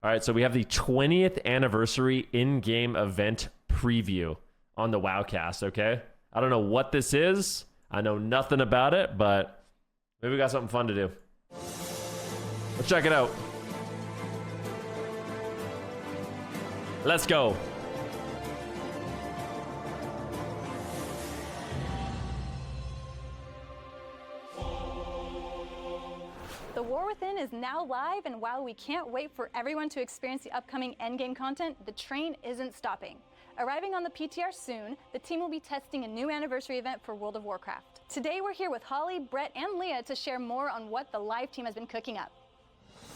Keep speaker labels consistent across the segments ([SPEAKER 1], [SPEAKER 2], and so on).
[SPEAKER 1] All right, so we have the 20th anniversary in-game event preview on the WoWcast, okay? I don't know what this is. I know nothing about it, but maybe we got something fun to do. Let's check it out. Let's go.
[SPEAKER 2] The War Within is now live, and while we can't wait for everyone to experience the upcoming endgame content, the train isn't stopping. Arriving on the PTR soon, the team will be testing a new anniversary event for World of Warcraft. Today we're here with Holly, Brett, and Leah to share more on what the live team has been cooking up.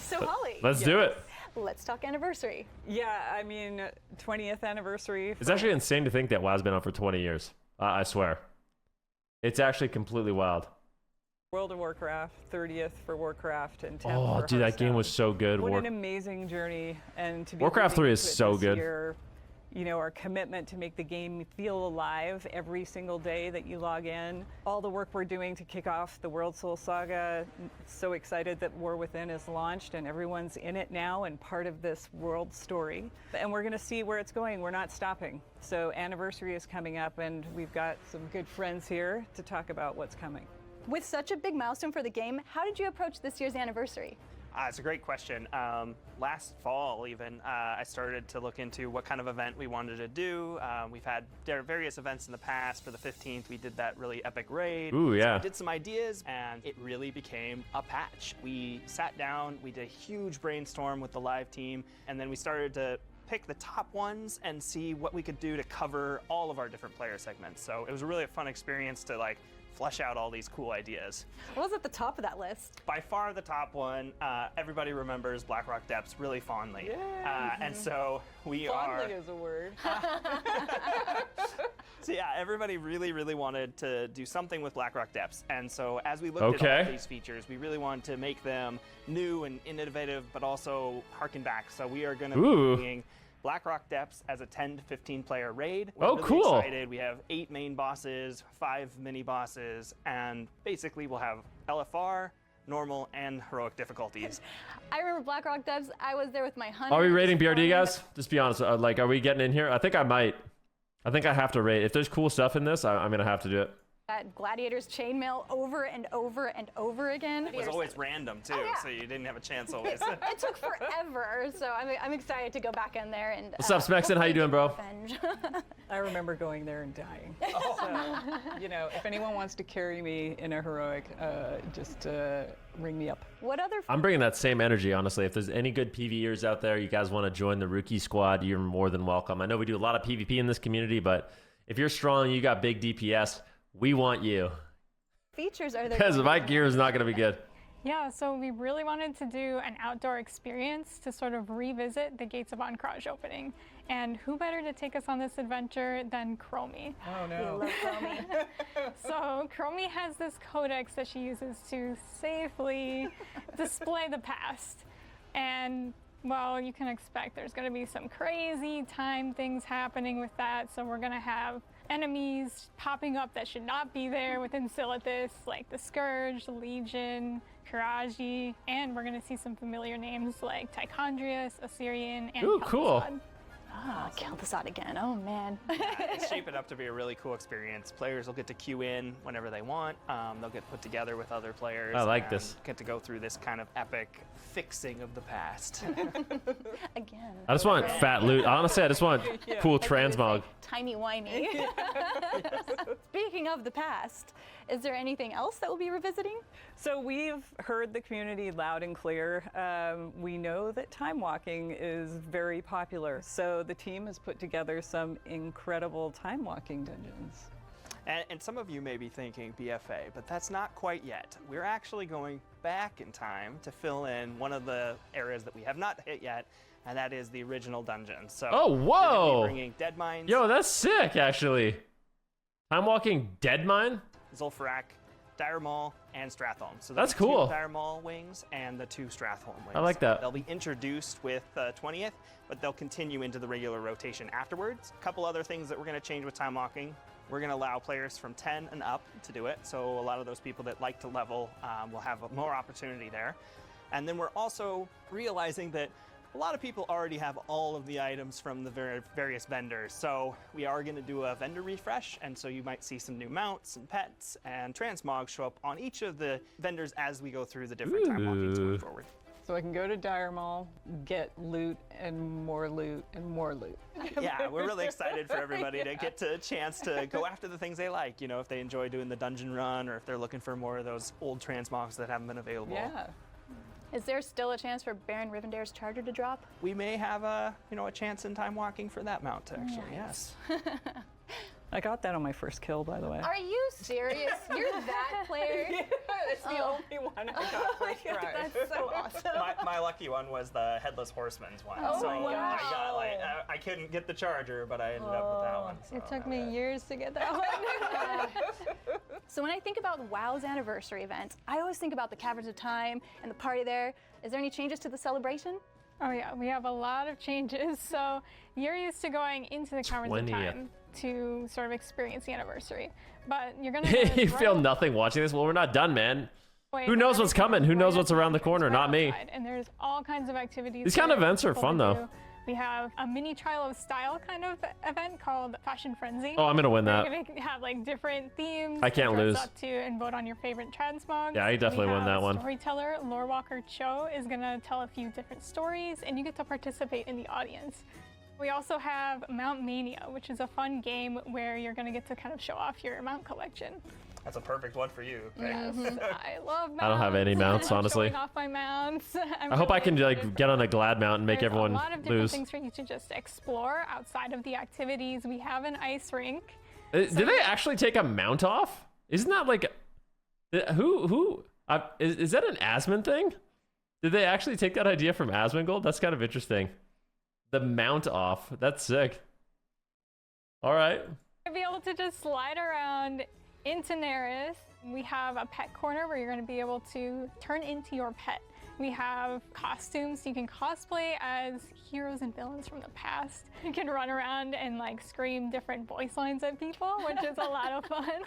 [SPEAKER 2] So Holly,
[SPEAKER 1] Let's do it.
[SPEAKER 2] Let's talk anniversary.
[SPEAKER 3] Yeah, I mean, 20th anniversary.
[SPEAKER 1] It's actually insane to think that WoW's been on for 20 years. I swear. It's actually completely wild.
[SPEAKER 3] World of Warcraft, 30th for Warcraft, and 10th
[SPEAKER 1] Oh,
[SPEAKER 3] for
[SPEAKER 1] dude, that game was so good.
[SPEAKER 3] What an amazing journey. And to be
[SPEAKER 1] Warcraft 3 is so good.
[SPEAKER 3] Year, you know, our commitment to make the game feel alive every single day that you log in. All the work we're doing to kick off the World Soul Saga. So excited that War Within is launched and everyone's in it now and part of this world story. And we're going to see where it's going. We're not stopping. So anniversary is coming up, and we've got some good friends here to talk about what's coming.
[SPEAKER 2] With such a big milestone for the game, how did you approach this year's anniversary?
[SPEAKER 4] It's a great question. Last fall, even, I started to look into what kind of event we wanted to do. We've had various events in the past. For the 15th, we did that really epic raid.
[SPEAKER 1] Ooh, yeah.
[SPEAKER 4] So we did some ideas, and it really became a patch. We sat down, we did a huge brainstorm with the live team, and then we started to pick the top ones and see what we could do to cover all of our different player segments. So it was really a fun experience to flesh out all these cool ideas.
[SPEAKER 2] What was at the top of that list?
[SPEAKER 4] By far the top one, everybody remembers Blackrock Depths really fondly.
[SPEAKER 3] Yeah.
[SPEAKER 4] And so we
[SPEAKER 3] Fondly is a word.
[SPEAKER 4] So yeah, everybody really wanted to do something with Blackrock Depths. And so as we looked at all these features, we really wanted to make them new and innovative, but also harken back. So we are going to be bringing Blackrock Depths as a 10 to 15 player raid. We're really
[SPEAKER 1] cool.
[SPEAKER 4] excited. We have 8 main bosses, 5 mini bosses, and basically we'll have LFR, normal, and heroic difficulties.
[SPEAKER 2] I remember Blackrock Depths. I was there with my hunter.
[SPEAKER 1] Are we raiding BRD, guys? Just be honest. Are we getting in here? I think I might. I think I have to raid. If there's cool stuff in this, I'm going to have to do it.
[SPEAKER 2] That Gladiator's chainmail over and over and over again.
[SPEAKER 4] It was always random too, so you didn't have a chance always.
[SPEAKER 2] It took forever, so I'm excited to go back in there and.
[SPEAKER 1] What's up, Smexon? How you doing, bro?
[SPEAKER 3] I remember going there and dying. So, you know, if anyone wants to carry me in a heroic, just ring me up.
[SPEAKER 2] What other?
[SPEAKER 1] I'm bringing that same energy, honestly. If there's any good PvEers out there, you guys want to join the rookie squad, you're more than welcome. I know we do a lot of PvP in this community, but if you're strong, you got big DPS, we want you.
[SPEAKER 2] Features are there?
[SPEAKER 1] Because my gear is not going to be good.
[SPEAKER 5] Yeah, so we really wanted to do an outdoor experience to sort of revisit the Gates of Ancrage opening. And who better to take us on this adventure than Chromie?
[SPEAKER 3] Oh no.
[SPEAKER 2] We love Chromie.
[SPEAKER 5] So Chromie has this codex that she uses to safely display the past. And well, you can expect there's going to be some crazy time things happening with that. So we're going to have enemies popping up that should not be there within Silithus, like the Scourge, the Legion, Karaji, and we're going to see some familiar names like Tichondrius, Assyrian, and
[SPEAKER 1] Ooh, cool.
[SPEAKER 5] Kel'Thuzad.
[SPEAKER 2] Ah, Kel'Thuzad again. Oh man.
[SPEAKER 4] It's shaping up to be a really cool experience. Players will get to queue in whenever they want. They'll get put together with other players.
[SPEAKER 1] I like
[SPEAKER 4] and
[SPEAKER 1] this.
[SPEAKER 4] Get to go through this kind of epic fixing of the past.
[SPEAKER 2] Again.
[SPEAKER 1] I just want fat loot. Honestly, I just want cool transmog.
[SPEAKER 2] Tiny whiny. Speaking of the past, is there anything else that we'll be revisiting?
[SPEAKER 3] So we've heard the community loud and clear. We know that time walking is very popular. So the team has put together some incredible time walking dungeons.
[SPEAKER 4] And some of you may be thinking BFA, but that's not quite yet. We're actually going back in time to fill in one of the areas that we have not hit yet, and that is the original dungeon. So
[SPEAKER 1] Oh,
[SPEAKER 4] we're
[SPEAKER 1] whoa!
[SPEAKER 4] gonna be bringing Dead Mines,
[SPEAKER 1] Yo, that's sick, actually. Time walking dead mine?
[SPEAKER 4] Zul'Farrak, Dire Maul, and Stratholme. So
[SPEAKER 1] That's
[SPEAKER 4] there's
[SPEAKER 1] cool.
[SPEAKER 4] Two Dire Maul wings and the 2 Stratholme wings.
[SPEAKER 1] I like that.
[SPEAKER 4] They'll be introduced with 20th, but they'll continue into the regular rotation afterwards. A couple other things that we're going to change with time walking. We're going to allow players from 10 and up to do it. So a lot of those people that like to level will have more opportunity there. And then we're also realizing that A lot of people already have all of the items from the various vendors, so we are going to do a vendor refresh, and so you might see some new mounts and pets and transmogs show up on each of the vendors as we go through the different time walkings going forward.
[SPEAKER 3] So I can go to Dire Mall, get loot and more loot and more loot.
[SPEAKER 4] Yeah, we're really excited for everybody to get a chance to go after the things they like. You know, if they enjoy doing the dungeon run, or if they're looking for more of those old transmogs that haven't been available.
[SPEAKER 3] Yeah.
[SPEAKER 2] Is there still a chance for Baron Rivendare's charger to drop?
[SPEAKER 4] We may have a chance in time walking for that mount, actually. Yes.
[SPEAKER 3] I got that on my first kill, by the way.
[SPEAKER 2] Are you serious? You're that player?
[SPEAKER 3] It's the only one I got first try.
[SPEAKER 2] That's so awesome.
[SPEAKER 4] My lucky one was the Headless Horseman's one.
[SPEAKER 2] Oh
[SPEAKER 4] so
[SPEAKER 2] my gosh.
[SPEAKER 4] I got I couldn't get the charger, but I ended up with that one. So
[SPEAKER 5] It took me years to get that one.
[SPEAKER 2] So when I think about WoW's anniversary event, I always think about the Caverns of Time and the party there. Is there any changes to the celebration?
[SPEAKER 5] Oh yeah, we have a lot of changes. So you're used to going into the Caverns of
[SPEAKER 1] 20th.
[SPEAKER 5] Time to sort of experience the anniversary, but you're gonna
[SPEAKER 1] You feel nothing watching this? Well, we're not done, man.
[SPEAKER 5] Wait,
[SPEAKER 1] Who knows what's coming? Who knows what's around the corner? Not me.
[SPEAKER 5] And there's all kinds of activities.
[SPEAKER 1] These kind of
[SPEAKER 5] for
[SPEAKER 1] events are
[SPEAKER 5] people
[SPEAKER 1] fun,
[SPEAKER 5] to
[SPEAKER 1] though.
[SPEAKER 5] do. We have a mini trial of style kind of event called Fashion Frenzy.
[SPEAKER 1] Oh, I'm gonna win
[SPEAKER 5] We're
[SPEAKER 1] that.
[SPEAKER 5] gonna have like different themes.
[SPEAKER 1] I can't
[SPEAKER 5] to dress
[SPEAKER 1] lose.
[SPEAKER 5] Up to and vote on your favorite transmogs.
[SPEAKER 1] Yeah, I definitely
[SPEAKER 5] We
[SPEAKER 1] won
[SPEAKER 5] have
[SPEAKER 1] that one.
[SPEAKER 5] Storyteller Lorewalker Cho is gonna tell a few different stories, and you get to participate in the audience. We also have Mount Mania, which is a fun game where you're gonna get to kind of show off your mount collection.
[SPEAKER 4] That's a perfect one for you.
[SPEAKER 5] Yes, I love mounts.
[SPEAKER 1] I don't have any mounts,
[SPEAKER 5] I'm
[SPEAKER 1] honestly.
[SPEAKER 5] showing off my mounts.
[SPEAKER 1] I hope I can like get on a glad mount and make
[SPEAKER 5] There's
[SPEAKER 1] everyone
[SPEAKER 5] a lot of different
[SPEAKER 1] lose.
[SPEAKER 5] things for you to just explore outside of the activities. We have an ice rink.
[SPEAKER 1] Did they actually take a mount off? Isn't that like is that an Asmon thing? Did they actually take that idea from Asmongold? That's kind of interesting. The mount off. That's sick. All right.
[SPEAKER 5] You'll be able to just slide around into Neris. We have a pet corner where you're going to be able to turn into your pet. We have costumes. You can cosplay as heroes and villains from the past. You can run around and like scream different voice lines at people, which is a lot of fun.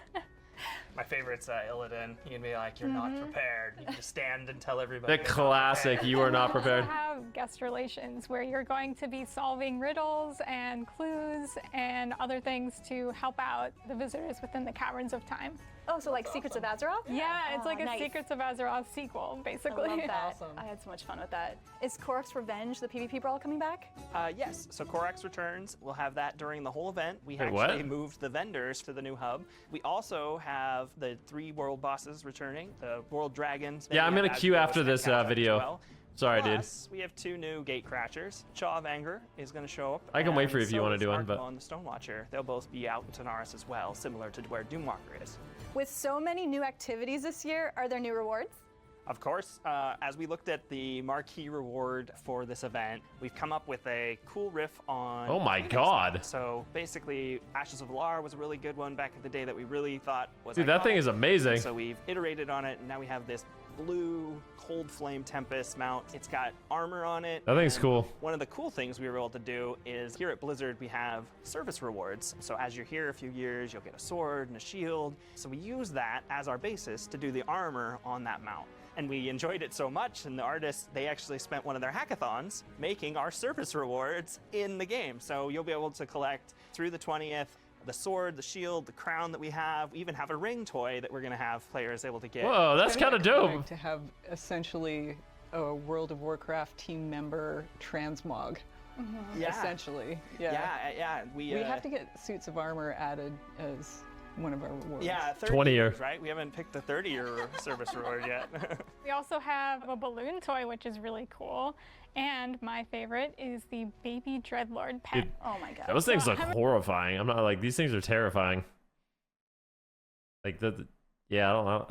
[SPEAKER 4] My favorite's Illidan. You can be like, you're not prepared. You can just stand and tell everybody.
[SPEAKER 1] The
[SPEAKER 4] you're not
[SPEAKER 1] classic,
[SPEAKER 4] prepared.
[SPEAKER 1] you are not
[SPEAKER 5] We
[SPEAKER 1] prepared.
[SPEAKER 5] also have guest relations where you're going to be solving riddles and clues and other things to help out the visitors within the Caverns of Time.
[SPEAKER 2] Oh, so like Secrets of Azeroth?
[SPEAKER 5] Yeah, it's like a
[SPEAKER 2] nice.
[SPEAKER 5] Secrets of Azeroth sequel, basically.
[SPEAKER 2] I love that.
[SPEAKER 3] Awesome.
[SPEAKER 2] I had so much fun with that. Is Korok's Revenge, the PvP brawl, coming back?
[SPEAKER 4] Yes, so Corax returns. We'll have that during the whole event. We
[SPEAKER 1] Wait,
[SPEAKER 4] actually
[SPEAKER 1] what?
[SPEAKER 4] moved the vendors to the new hub. We also have the 3 world bosses returning, the world dragons.
[SPEAKER 1] Yeah, I'm
[SPEAKER 4] Then we
[SPEAKER 1] gonna
[SPEAKER 4] have
[SPEAKER 1] queue
[SPEAKER 4] Azrael
[SPEAKER 1] after
[SPEAKER 4] and
[SPEAKER 1] this
[SPEAKER 4] Kazakh as
[SPEAKER 1] video.
[SPEAKER 4] well.
[SPEAKER 1] Sorry, dude.
[SPEAKER 4] Plus, we have 2 new gate crashers. Chaw of Anger is going to show up.
[SPEAKER 1] I can wait for you
[SPEAKER 4] and
[SPEAKER 1] if you
[SPEAKER 4] so
[SPEAKER 1] wanna
[SPEAKER 4] is
[SPEAKER 1] do one, but-
[SPEAKER 4] Archbone and the Stonewatcher. They'll both be out in Tanaris as well, similar to where Doomwalker is.
[SPEAKER 2] With so many new activities this year, are there new rewards?
[SPEAKER 4] Of course, as we looked at the marquee reward for this event, we've come up with a cool riff on...
[SPEAKER 1] Oh my god.
[SPEAKER 4] So basically, Ashes of Valar was a really good one back in the day that we really thought was
[SPEAKER 1] Dude, that thing
[SPEAKER 4] iconic.
[SPEAKER 1] is amazing.
[SPEAKER 4] So we've iterated on it, and now we have this blue Cold Flame Tempest mount. It's got armor on it.
[SPEAKER 1] That thing's
[SPEAKER 4] and
[SPEAKER 1] cool.
[SPEAKER 4] One of the cool things we were able to do is here at Blizzard, we have service rewards. So as you're here a few years, you'll get a sword and a shield. So we use that as our basis to do the armor on that mount. And we enjoyed it so much, and the artists, they actually spent one of their hackathons making our service rewards in the game. So you'll be able to collect through the 20th the sword, the shield, the crown that we have. We even have a ring toy that we're going to have players able to get.
[SPEAKER 1] Whoa, that's kind of dope.
[SPEAKER 3] To have essentially a World of Warcraft team member transmog.
[SPEAKER 4] Yeah.
[SPEAKER 3] Essentially. Yeah.
[SPEAKER 4] Yeah.
[SPEAKER 3] We have to get suits of armor added as one of our rewards.
[SPEAKER 4] Yeah,
[SPEAKER 1] 20 year.
[SPEAKER 4] years, right? We haven't picked the 30-year service reward yet.
[SPEAKER 5] We also have a balloon toy, which is really cool. And my favorite is the baby Dreadlord pet.
[SPEAKER 1] Dude,
[SPEAKER 2] Oh my god.
[SPEAKER 1] Those things
[SPEAKER 5] So
[SPEAKER 1] look
[SPEAKER 5] I'm-
[SPEAKER 1] horrifying. I'm not like, these things are terrifying. Like, yeah, I don't know.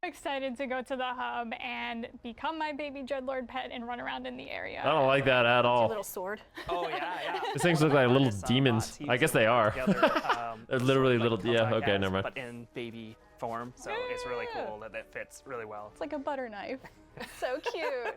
[SPEAKER 5] I'm excited to go to the hub and become my baby Dreadlord pet and run around in the area.
[SPEAKER 1] I don't like that at
[SPEAKER 2] Your
[SPEAKER 1] all.
[SPEAKER 2] little sword.
[SPEAKER 4] Oh, yeah.
[SPEAKER 1] These things look like little
[SPEAKER 4] Artists,
[SPEAKER 1] demons.
[SPEAKER 4] teams
[SPEAKER 1] I guess
[SPEAKER 4] that
[SPEAKER 1] they
[SPEAKER 4] work
[SPEAKER 1] are.
[SPEAKER 4] together,
[SPEAKER 1] They're literally
[SPEAKER 4] sort of
[SPEAKER 1] little- yeah,
[SPEAKER 4] like
[SPEAKER 1] okay,
[SPEAKER 4] Hellcat,
[SPEAKER 1] never mind.
[SPEAKER 4] But in baby form, so it's really cool that it fits really well.
[SPEAKER 2] It's like a butter knife. So cute.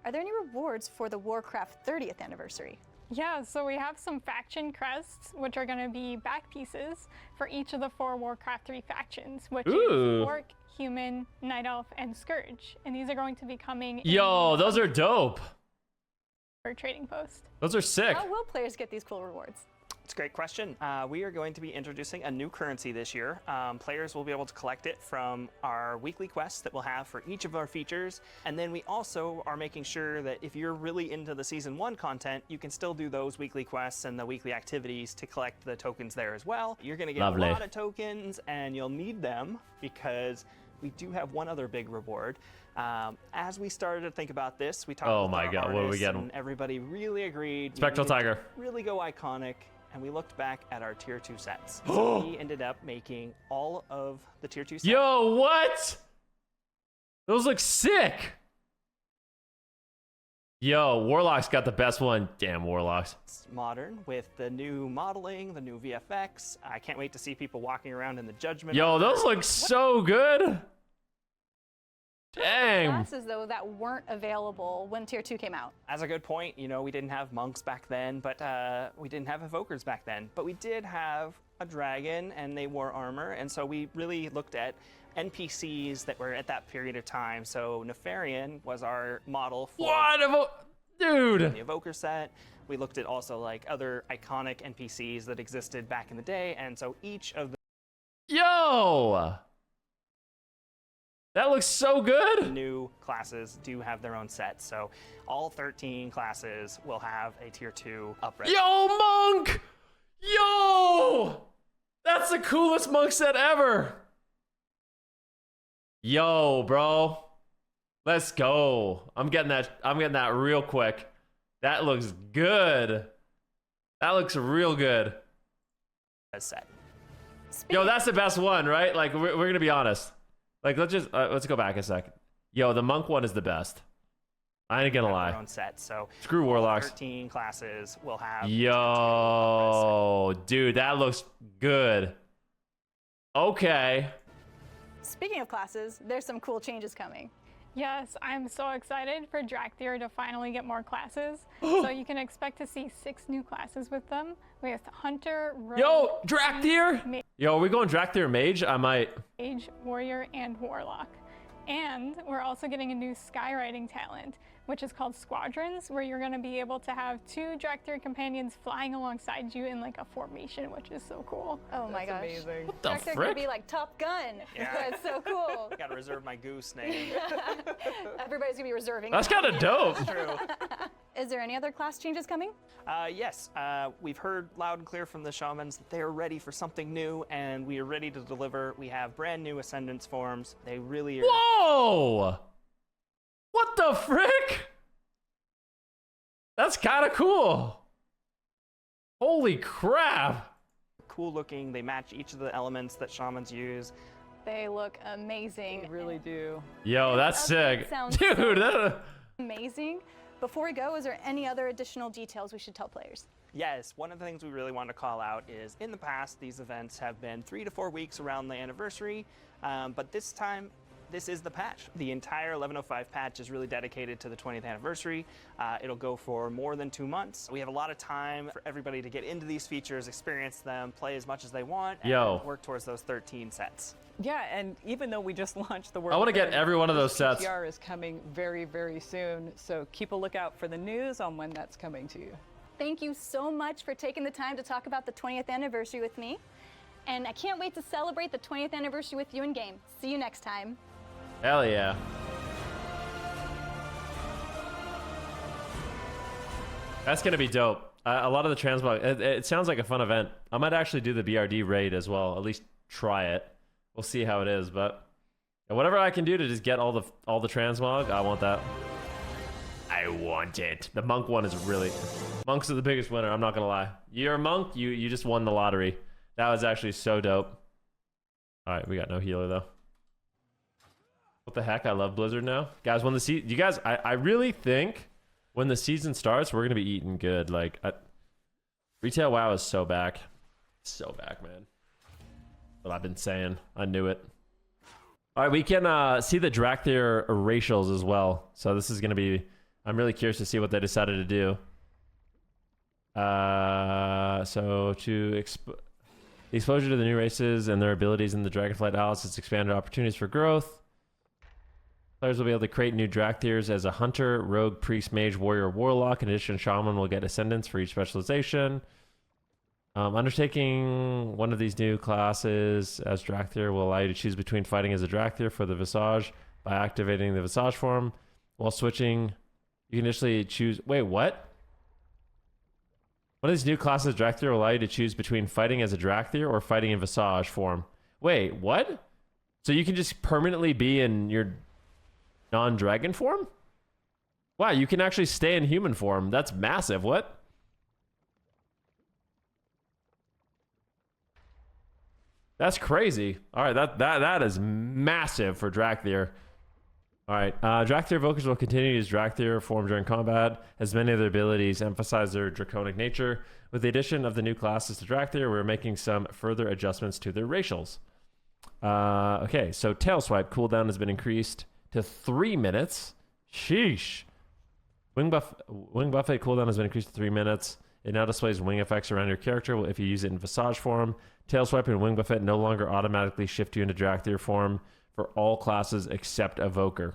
[SPEAKER 2] Are there any rewards for the Warcraft 30th anniversary?
[SPEAKER 5] Yeah, so we have some faction crests, which are going to be back pieces for each of the 4 Warcraft 3 factions, which
[SPEAKER 1] Ooh.
[SPEAKER 5] is Orc, Human, Night Elf, and Scourge. And these are going to be coming
[SPEAKER 1] Yo, those are dope.
[SPEAKER 5] for Trading Post.
[SPEAKER 1] Those are sick.
[SPEAKER 2] How will players get these cool rewards?
[SPEAKER 4] It's a great question. We are going to be introducing a new currency this year. Players will be able to collect it from our weekly quests that we'll have for each of our features. And then we also are making sure that if you're really into the Season 1 content, you can still do those weekly quests and the weekly activities to collect the tokens there as well. You're going to get
[SPEAKER 1] Lovely.
[SPEAKER 4] a lot of tokens, and you'll need them because we do have one other big reward. As we started to think about this, we talked
[SPEAKER 1] Oh
[SPEAKER 4] with
[SPEAKER 1] my
[SPEAKER 4] our
[SPEAKER 1] God, what are we
[SPEAKER 4] artists,
[SPEAKER 1] getting?
[SPEAKER 4] and everybody really agreed. we
[SPEAKER 1] Spectral
[SPEAKER 4] needed to
[SPEAKER 1] Tiger.
[SPEAKER 4] really go iconic, and we looked back at our tier 2 sets. So we ended up making all of the tier 2 sets.
[SPEAKER 1] Yo, what? Those look sick. Yo, Warlock's got the best one. Damn, Warlocks.
[SPEAKER 4] Modern with the new modeling, the new VFX. I can't wait to see people walking around in the Judgment.
[SPEAKER 1] Yo, those look so good. Dang.
[SPEAKER 2] Classes, though, that weren't available when Tier 2 came out.
[SPEAKER 4] As a good point, you know, we didn't have monks back then, but we didn't have evokers back then. But we did have a dragon, and they wore armor, and so we really looked at NPCs that were at that period of time. So Nefarian was our model for
[SPEAKER 1] What? Dude.
[SPEAKER 4] the evoker set. We looked at also like other iconic NPCs that existed back in the day, and so each of the
[SPEAKER 1] Yo. That looks so good.
[SPEAKER 4] new classes do have their own sets. So all 13 classes will have a tier 2 upright.
[SPEAKER 1] Yo, Monk. Yo. That's the coolest Monk set ever. Yo, bro. Let's go. I'm getting that real quick. That looks good. That looks real good.
[SPEAKER 4] Set.
[SPEAKER 1] Yo, that's the best one, right? Like, we're going to be honest. Like, let's go back a second. Yo, the Monk one is the best. I ain't gonna
[SPEAKER 4] Their
[SPEAKER 1] lie.
[SPEAKER 4] own set. So
[SPEAKER 1] Screw
[SPEAKER 4] all
[SPEAKER 1] Warlocks.
[SPEAKER 4] 13 classes will have.
[SPEAKER 1] Yo, dude, that looks good. Okay.
[SPEAKER 2] Speaking of classes, there's some cool changes coming.
[SPEAKER 5] Yes, I'm so excited for Dracthyr to finally get more classes. So you can expect to see 6 new classes with them. We have Hunter, Rogue,
[SPEAKER 1] Yo, Dracthyr. Yo, are we going Dracthyr Mage? I might.
[SPEAKER 5] Mage, Warrior, and Warlock. And we're also getting a new skywriting talent, which is called Squadrons, where you're going to be able to have 2 Dracthyr companions flying alongside you in like a formation, which is so cool.
[SPEAKER 2] Oh my gosh.
[SPEAKER 3] Amazing.
[SPEAKER 1] What the
[SPEAKER 2] Dracthyr
[SPEAKER 1] frick?
[SPEAKER 2] could be like Top Gun.
[SPEAKER 4] Yeah.
[SPEAKER 2] That's so cool.
[SPEAKER 4] Got to reserve my goose name.
[SPEAKER 2] Everybody's gonna be reserving.
[SPEAKER 1] That's kind of dope.
[SPEAKER 4] True.
[SPEAKER 2] Is there any other class changes coming?
[SPEAKER 4] Yes, we've heard loud and clear from the shamans that they are ready for something new, and we are ready to deliver. We have brand new Ascendance forms. They really are
[SPEAKER 1] Whoa! What the frick? That's kind of cool. Holy crap.
[SPEAKER 4] cool looking. They match each of the elements that shamans use.
[SPEAKER 2] They look amazing.
[SPEAKER 3] They really do.
[SPEAKER 1] Yo, that's
[SPEAKER 2] That
[SPEAKER 1] sick.
[SPEAKER 2] sounds
[SPEAKER 1] Dude, that...
[SPEAKER 2] Amazing. Before we go, is there any other additional details we should tell players?
[SPEAKER 4] Yes, one of the things we really want to call out is in the past, these events have been 3 to 4 weeks around the anniversary, but this time, this is the patch. The entire 11.05 patch is really dedicated to the 20th anniversary. It'll go for more than 2 months. We have a lot of time for everybody to get into these features, experience them, play as much as they want, and work towards those 13 sets.
[SPEAKER 3] Yeah, and even though we just launched the World
[SPEAKER 1] I want to get
[SPEAKER 3] Fair,
[SPEAKER 1] every one of those
[SPEAKER 3] this
[SPEAKER 1] sets.
[SPEAKER 3] PTR is coming very, very soon, so keep a lookout for the news on when that's coming to you.
[SPEAKER 2] Thank you so much for taking the time to talk about the 20th anniversary with me. And I can't wait to celebrate the 20th anniversary with you in game. See you next time.
[SPEAKER 1] Hell yeah. That's going to be dope. A lot of the transmog, it sounds like a fun event. I might actually do the BRD raid as well, at least try it. We'll see how it is, but whatever I can do to just get all the transmog, I want that. I want it. The monk one is really... Monks are the biggest winner, I'm not going to lie. You're a monk, you just won the lottery. That was actually so dope. Alright, we got no healer though. What the heck? I love Blizzard now. Guys, when the season... You guys, I really think when the season starts, we're going to be eating good. Like, Retail WoW is so back. So back, man. What I've been saying. I knew it. All right, we can see the Dracthyr racials as well. So this is going to be... I'm really curious to see what they decided to do. So to The exposure to the new races and their abilities in the Dragonflight Atlas has expanded opportunities for growth. Players will be able to create new Dracthyrs as a hunter, rogue, priest, mage, warrior, warlock. In addition, shaman will get ascendants for each specialization. Undertaking one of these new classes as Dracthyr will allow you to choose between fighting as a Dracthyr for the Visage by activating the Visage form. While switching, you can initially choose... Wait, what? One of these new classes, Dracthyr, will allow you to choose between fighting as a Dracthyr or fighting in Visage form. Wait, what? So you can just permanently be in your non-dragon form? Wow, you can actually stay in human form. That's massive. What? That's crazy. All right, that is massive for Dracthyr. All right, Dracthyr evokers will continue to use Dracthyr form during combat, as many of their abilities emphasize their draconic nature. With the addition of the new classes to Dracthyr, we're making some further adjustments to their racials. Okay, so Tail Swipe cooldown has been increased to 3 minutes. Sheesh. Wing Buffet cooldown has been increased to 3 minutes. It now displays wing effects around your character if you use it in Visage form. Tail Swipe and Wing Buffet no longer automatically shift you into Dracthyr form for all classes except Evoker.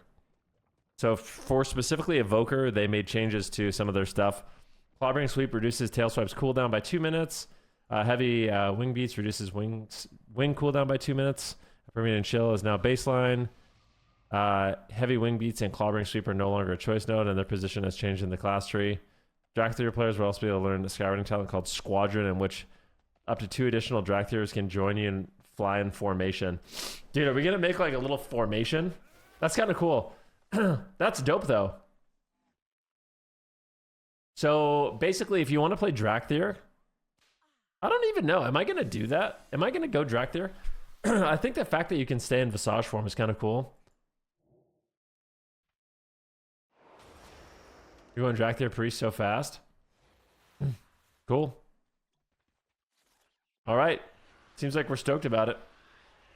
[SPEAKER 1] So for specifically Evoker, they made changes to some of their stuff. Clobbering Sweep reduces Tail Swipe's cooldown by 2 minutes. Heavy Wing Beats reduces wing cooldown by 2 minutes. Permanent Chill is now baseline. Heavy Wing Beats and Clobbering Sweep are no longer a choice node, and their position has changed in the class tree. Dracthyr players will also be able to learn a skywriting talent called Squadron, in which up to 2 additional Dracthyrs can join you and fly in formation. Dude, are we gonna make like a little formation? That's kind of cool. That's dope though. So basically, if you want to play Dracthyr, I don't even know. Am I gonna do that? Am I gonna go Dracthyr? I think the fact that you can stay in Visage form is kind of cool. You're going Dracthyr Priest so fast. Cool. All right. Seems like we're stoked about it.